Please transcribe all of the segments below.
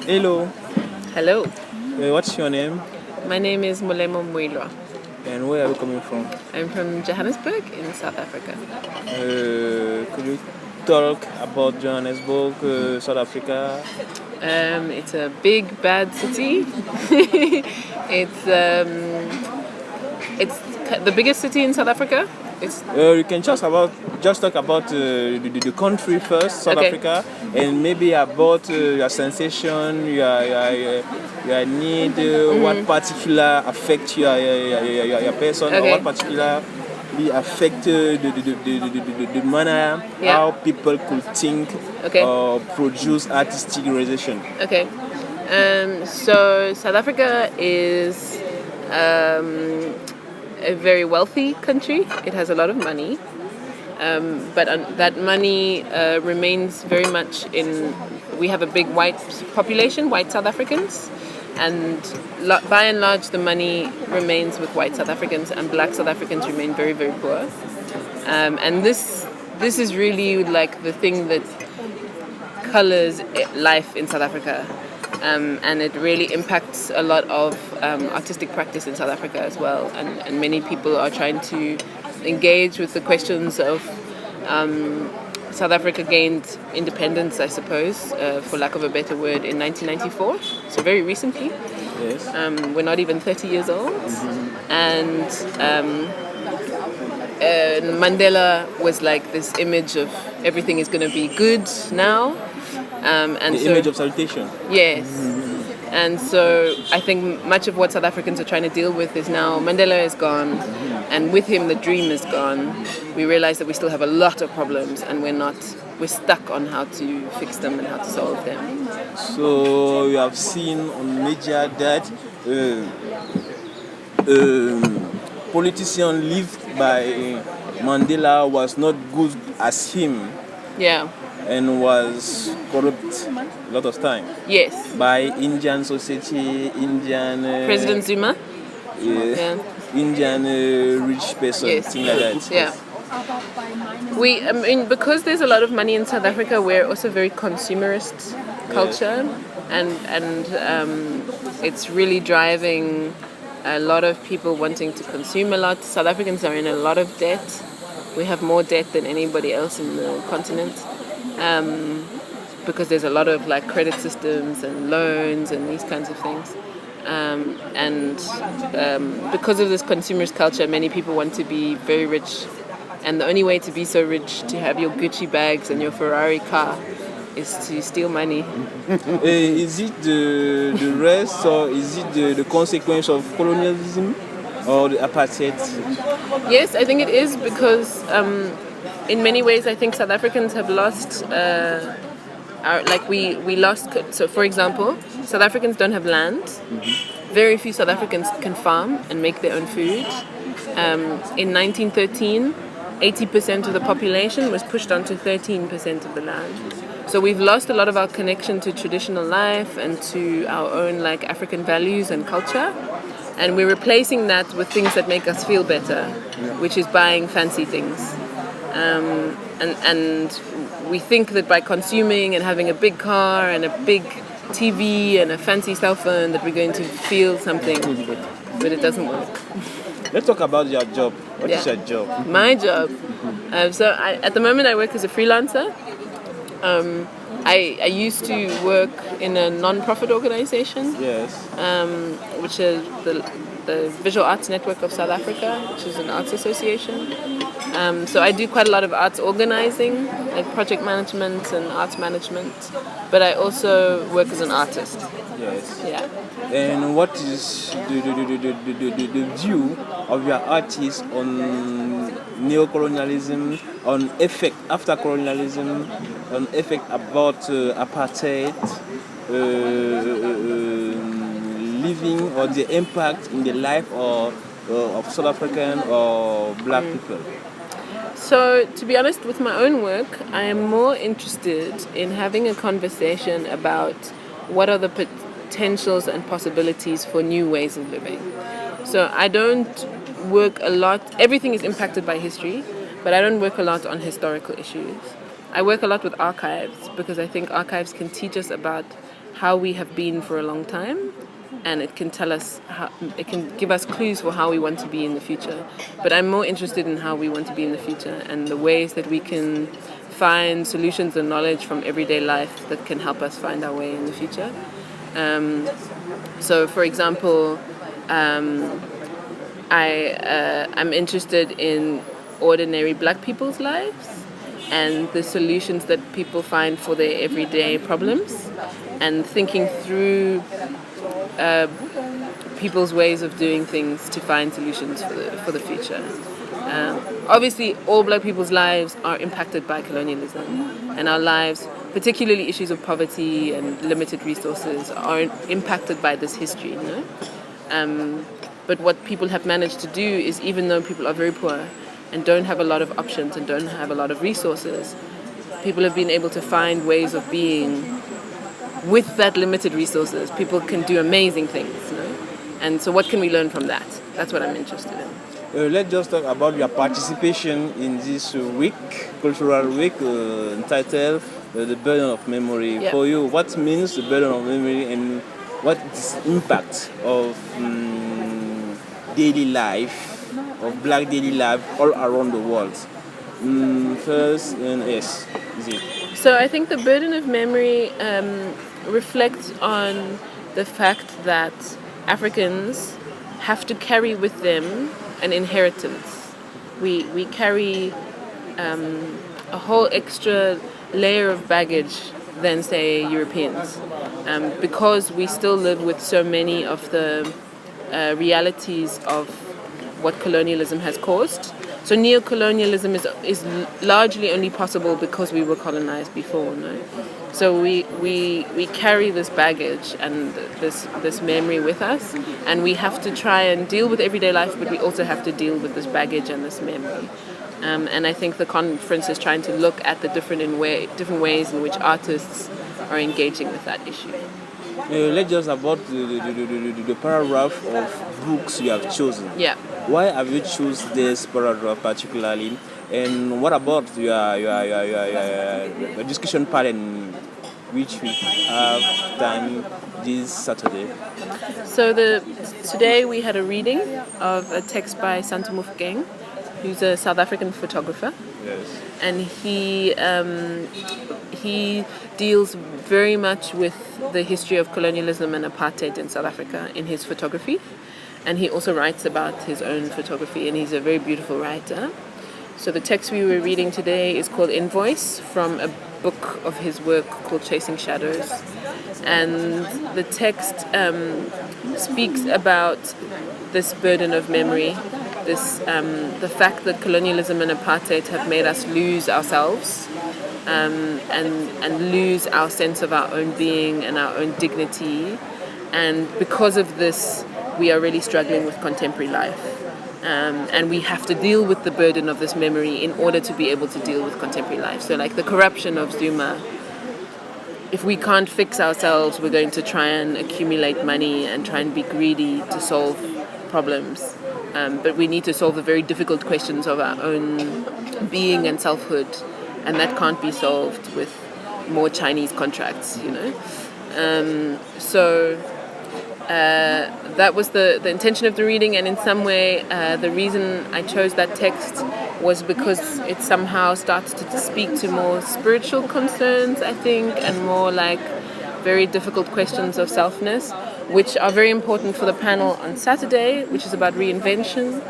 Hello, Hello, what's your name my name is Molemo Moiloa. and where are you coming from? I'm from Johannesburg in South Africa. Could you talk about Johannesburg, South Africa? It's a big bad city. It's the biggest city in South Africa. It's You can just talk about the country first, South okay. Africa, and maybe about your sensation, your need, what particular affect your person, or what Okay. particular affect the manner Yeah. how people could think Okay. or produce artistic realization. Okay. So South Africa is a very wealthy country. It has a lot of money, but that money remains very much in. We have a big white population, white South Africans, and by and large, the money remains with white South Africans, and black South Africans remain very, very poor. And this is really like the thing that colors life in South Africa. And it really impacts a lot of artistic practice in South Africa as well. And many people are trying to engage with the questions of South Africa gained independence, I suppose, for lack of a better word, in 1994. So very recently. Yes. We're not even 30 years old. And Mandela was like this image of everything is going to be good now. And The image of salutation. yes. And so I think much of what South Africans are trying to deal with is now Mandela is gone, and with him the dream is gone. We realize that we still have a lot of problems, and we're stuck on how to fix them and how to solve them. So you have seen on media that politician lived by Mandela was not good as him Yeah. and was corrupt a lot of time Yes. by Indian society, Indian President Zuma. yeah, Indian rich person, Yes. thing like that. Yeah. I mean, because there's a lot of money in South Africa, we're also very consumerist culture, and it's really driving a lot of people wanting to consume a lot. South Africans are in a lot of debt. We have more debt than anybody else in the continent, because there's a lot of like credit systems and loans and these kinds of things. And because of this consumerist culture, many people want to be very rich. And the only way to be so rich, to have your Gucci bags and your Ferrari car, is to steal money. Is it the rest or is it the consequence of colonialism or the apartheid? Yes, I think it is because in many ways I think South Africans have lost we lost. So for example, South Africans don't have land. Very few South Africans can farm and make their own food. In 1913, 80% of the population was pushed onto 13% of the land. So we've lost a lot of our connection to traditional life and to our own like African values and culture. And we're replacing that with things that make us feel better, which is buying fancy things. And we think that by consuming and having a big car and a big TV and a fancy cell phone that we're going to feel something, but it doesn't work. Let's talk about your job. What is Yeah. your job? My job. At the moment I work as a freelancer. I used to work in a non-profit organization, Yes. which is the Visual Arts Network of South Africa, which is an arts association. So I do quite a lot of arts organizing, like project management and arts management, but I also work as an artist. Yes. Yeah. And what is the view of your artists on neocolonialism, on effect after colonialism, on effect about apartheid, living or the impact in the life of South African or black people? So, to be honest, with my own work, I am more interested in having a conversation about what are the potentials and possibilities for new ways of living. So, I don't work a lot, everything is impacted by history, but I don't work a lot on historical issues. I work a lot with archives because I think archives can teach us about how we have been for a long time, and it can tell us it can give us clues for how we want to be in the future. But I'm more interested in how we want to be in the future and the ways that we can find solutions and knowledge from everyday life that can help us find our way in the future. So, for example, I'm interested in ordinary Black people's lives and the solutions that people find for their everyday problems, and thinking through people's ways of doing things to find solutions for the future. Obviously, all Black people's lives are impacted by colonialism, and our lives, particularly issues of poverty and limited resources, are impacted by this history. You know? But what people have managed to do is, even though people are very poor and don't have a lot of options and don't have a lot of resources, people have been able to find ways of being with that limited resources. People can do amazing things. You know? And so what can we learn from that? That's what I'm interested in. Let's just talk about your participation in this week, cultural week, entitled The Burden of Memory. Yeah. For you, what means the burden of memory, and what is the impact of daily life, of Black daily life all around the world? First, yes, is it? So I think the burden of memory reflects on the fact that Africans have to carry with them an inheritance. We carry a whole extra layer of baggage than, say, Europeans, because we still live with so many of the realities of what colonialism has caused. So neo-colonialism is largely only possible because we were colonized before, no? So we carry this baggage and this memory with us, and we have to try and deal with everyday life, but we also have to deal with this baggage and this memory. And I think the conference is trying to look at the different ways in which artists are engaging with that issue. Let's just about the paragraph of books you have chosen. Yeah. Why have you chosen this paragraph particularly? And what about your discussion panel, which we have time this Saturday? So today we had a reading of a text by Santu Mufokeng, who's a South African photographer. Yes. And he deals very much with the history of colonialism and apartheid in South Africa in his photography. And he also writes about his own photography, and he's a very beautiful writer. So the text we were reading today is called Invoice, from a book of his work called Chasing Shadows. And the text speaks about this burden of memory, the fact that colonialism and apartheid have made us lose ourselves, and lose our sense of our own being and our own dignity. And because of this, we are really struggling with contemporary life. And we have to deal with the burden of this memory in order to be able to deal with contemporary life. So like the corruption of Zuma, if we can't fix ourselves, we're going to try and accumulate money and try and be greedy to solve problems. But we need to solve the very difficult questions of our own being and selfhood, and that can't be solved with more Chinese contracts, you know. That was the intention of the reading, and in some way the reason I chose that text was because it somehow starts to speak to more spiritual concerns, I think, and more like very difficult questions of selfness, which are very important for the panel on Saturday, which is about reinvention.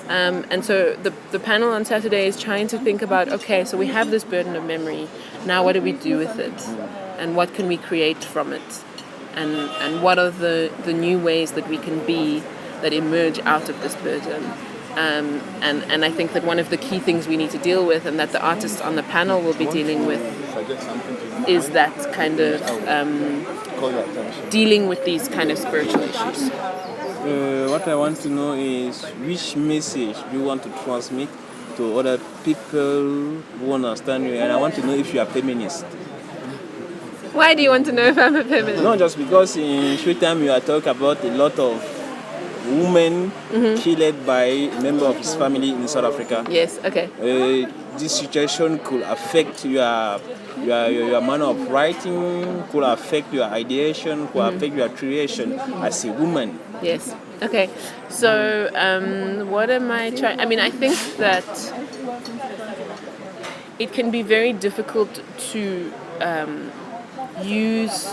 And so the panel on Saturday is trying to think about, okay, so we have this burden of memory, now what do we do with it? And what can we create from it? And what are the new ways that we can be that emerge out of this burden? And I think that one of the key things we need to deal with, and that the artists on the panel will be dealing with, is that kind of dealing with these kind of spiritual issues. What I want to know is, which message do you want to transmit to other people who understand you? And I want to know if you are feminist. Why do you want to know if I'm a feminist? No, just because in short time you are talking about a lot of woman killed by a member of his family in South Africa. Yes. Okay. This situation could affect your manner of writing, could affect your ideation, could affect your creation as a woman. Yes. Okay. So, what am I trying? I mean, I think that it can be very difficult to use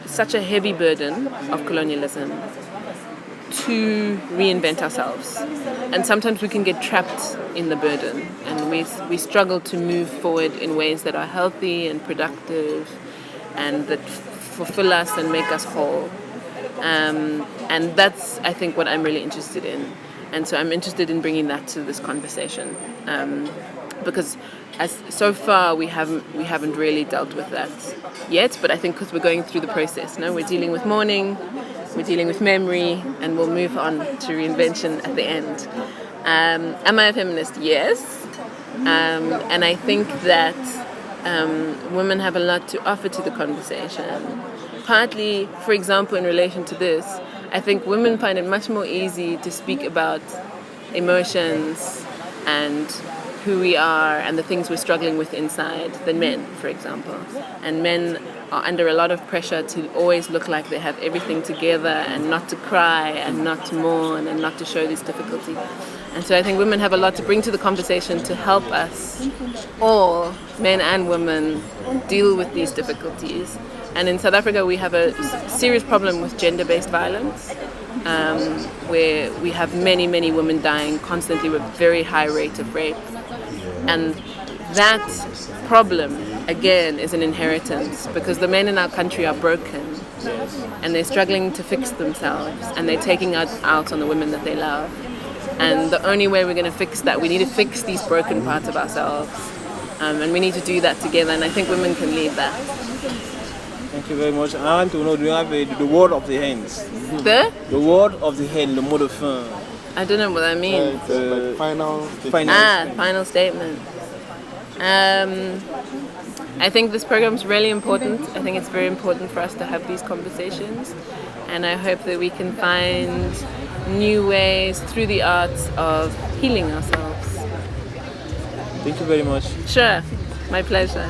such a heavy burden of colonialism to reinvent ourselves. And sometimes we can get trapped in the burden, and we struggle to move forward in ways that are healthy and productive and that fulfill us and make us whole. And that's, I think, what I'm really interested in. And so I'm interested in bringing that to this conversation. Because so far we haven't really dealt with that yet, but I think because we're going through the process, no, we're dealing with mourning, we're dealing with memory, and we'll move on to reinvention at the end. Am I a feminist? Yes, and I think that women have a lot to offer to the conversation. Partly, for example, in relation to this, I think women find it much more easy to speak about emotions and who we are and the things we're struggling with inside than men, for example. And men are under a lot of pressure to always look like they have everything together and not to cry and not to mourn and not to show this difficulty. And so I think women have a lot to bring to the conversation to help us all, men and women, deal with these difficulties. And in South Africa, we have a serious problem with gender-based violence, where we have many, many women dying constantly with very high rates of rape. And that problem, again, is an inheritance because the men in our country are broken and they're struggling to fix themselves and they're taking out on the women that they love. And the only way we're going to fix that, we need to fix these broken parts of ourselves. And we need to do that together, and I think women can lead that. Thank you very much. I want to know, do you have the word of the hands? The word of the hand, le mot de fin. I don't know what that means. Final statement. I think this program is really important. I think it's very important for us to have these conversations, and I hope that we can find new ways through the arts of healing ourselves. Thank you very much. Sure, my pleasure.